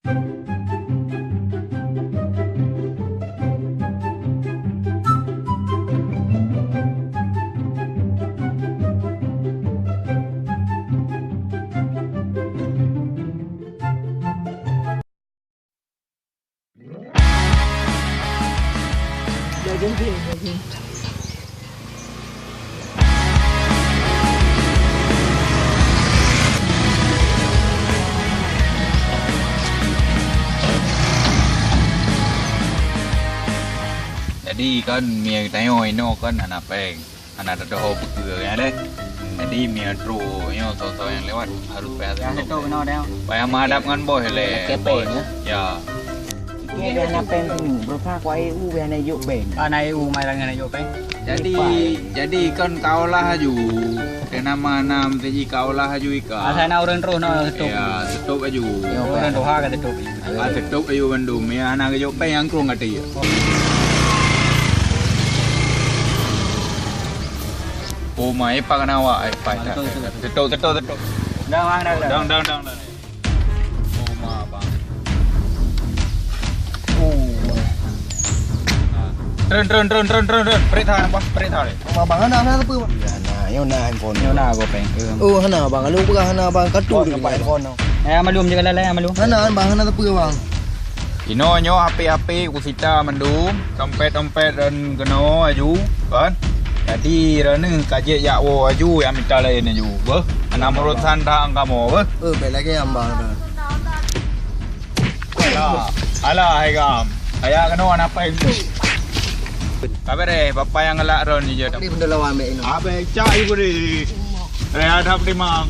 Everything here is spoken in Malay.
Jadi kan mie tayo ino kan anak peng, anak doho betul ya deh. Jadi mie tro yo so yang lewat harus payah Yang itu no dah. payah madap ngan boy le. Kepeng ya. Ya. Ini dia nak pen tu, berapa kuat EU dia nak yuk pen. Anak EU mai dengan ayo peng. Jadi kan kau lah haju. Kena mana mesti kau lah haju ika. Asal nak orang terus no tutup. Ya, tutup aju. Orang doha kan tutup. Tutup aju bandum ya anak yo peng yang kurang ngati. Oh mai paganawa ai pai. Tutup. Dah bang dah. Dang. Oh ma bang. Trơn. Beri thang apa? Beri thang ni. Mà bằng hana hana tu apa? Hana, yo na handphone. Yo nak go peng. Hana bang, lu bukan hana bang kartu dia handphone. Malum juga lelai malum. Hana bang hana tu bang. Ino nyo HP kusita mendum, dompet dan keno aju, kan? Jadi rana kajet yakwo aju yang minta lain aju, bah. Anak urusan dah kamu, bah. Baik lagi ambang tu. Alah, hai gam. Ayah keno anak apa itu? Kabar bapa yang ngelak ron je. Ni benda lawan mek ini. Abe cai beri. Ada prima.